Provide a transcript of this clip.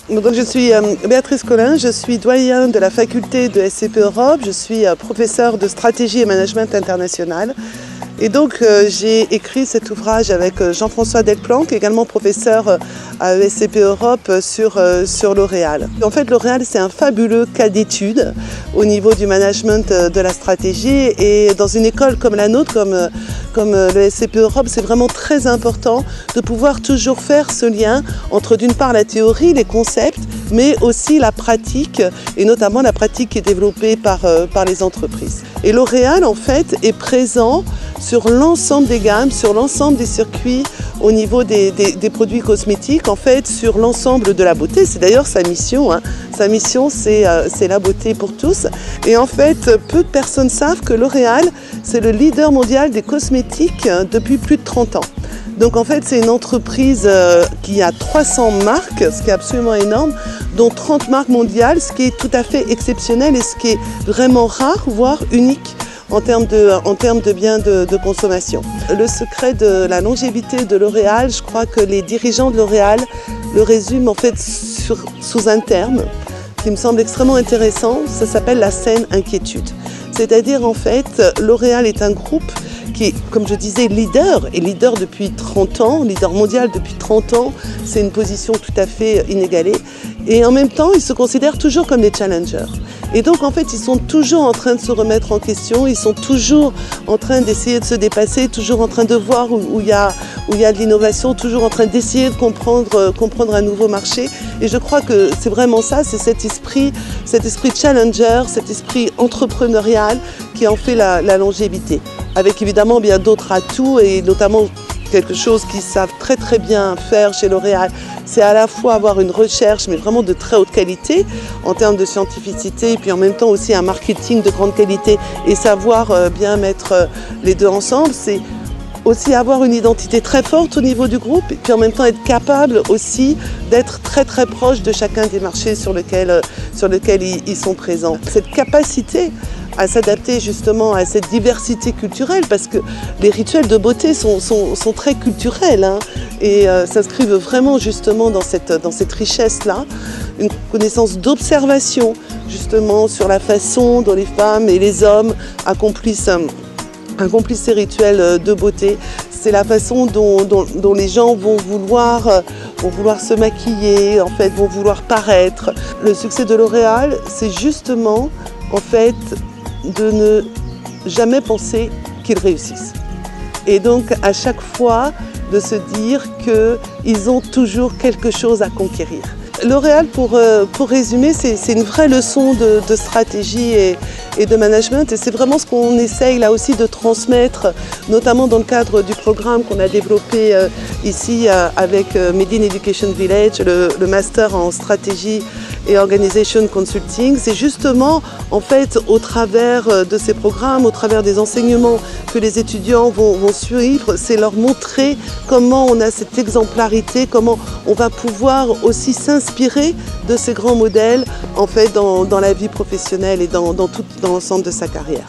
Donc, je suis Béatrice Collin, je suis doyen de la faculté de SCP Europe, je suis professeure de stratégie et management international. Et donc j'ai écrit cet ouvrage avec Jean-François Delplanque, également professeur à ESCP Europe sur L'Oréal. En fait, L'Oréal, c'est un fabuleux cas d'étude au niveau du management de la stratégie. Et dans une école comme la nôtre, comme le SCP Europe, c'est vraiment très important de pouvoir toujours faire ce lien entre d'une part la théorie, les concepts, mais aussi la pratique, et notamment la pratique qui est développée par les entreprises. Et L'Oréal, en fait, est présent sur l'ensemble des gammes, sur l'ensemble des circuits au niveau des produits cosmétiques, en fait, sur l'ensemble de la beauté. C'est d'ailleurs sa mission. Sa mission, c'est la beauté pour tous. Et en fait, peu de personnes savent que L'Oréal, c'est le leader mondial des cosmétiques depuis plus de 30 ans. Donc en fait, c'est une entreprise qui a 300 marques, ce qui est absolument énorme, dont 30 marques mondiales, ce qui est tout à fait exceptionnel et ce qui est vraiment rare, voire unique en termes de biens de consommation. Le secret de la longévité de L'Oréal, je crois que les dirigeants de L'Oréal le résument en fait sous un terme qui me semble extrêmement intéressant, ça s'appelle la saine inquiétude. C'est-à-dire en fait, L'Oréal est un groupe qui est, comme je disais, leader depuis 30 ans, leader mondial depuis 30 ans, c'est une position tout à fait inégalée. Et en même temps, ils se considèrent toujours comme des challengers. Et donc, en fait, ils sont toujours en train de se remettre en question, ils sont toujours en train d'essayer de se dépasser, toujours en train de voir où il y a de l'innovation, toujours en train d'essayer de comprendre un nouveau marché. Et je crois que c'est vraiment ça, c'est cet esprit challenger, cet esprit entrepreneurial qui en fait la longévité. Avec évidemment bien d'autres atouts et notamment quelque chose qu'ils savent très très bien faire chez L'Oréal, c'est à la fois avoir une recherche mais vraiment de très haute qualité en termes de scientificité et puis en même temps aussi un marketing de grande qualité et savoir bien mettre les deux ensemble. C'est aussi avoir une identité très forte au niveau du groupe et puis en même temps être capable aussi d'être très très proche de chacun des marchés sur lesquels ils sont présents. Cette capacité à s'adapter justement à cette diversité culturelle parce que les rituels de beauté sont très culturels et s'inscrivent vraiment justement dans cette richesse-là, une connaissance d'observation justement sur la façon dont les femmes et les hommes accomplissent ces rituels de beauté. C'est la façon dont les gens vont vouloir se maquiller, en fait, vont vouloir paraître. Le succès de L'Oréal, c'est justement en fait de ne jamais penser qu'ils réussissent. Et donc à chaque fois de se dire qu'ils ont toujours quelque chose à conquérir. L'Oréal, pour résumer, c'est une vraie leçon de stratégie et de management et c'est vraiment ce qu'on essaye là aussi de transmettre, notamment dans le cadre du programme qu'on a développé ici avec Made in Education Village, le master en stratégie et Organization Consulting. C'est justement en fait au travers de ces programmes, au travers des enseignements que les étudiants vont suivre, c'est leur montrer comment on a cette exemplarité, comment on va pouvoir aussi s'inspirer de ces grands modèles en fait dans la vie professionnelle et dans l'ensemble de sa carrière.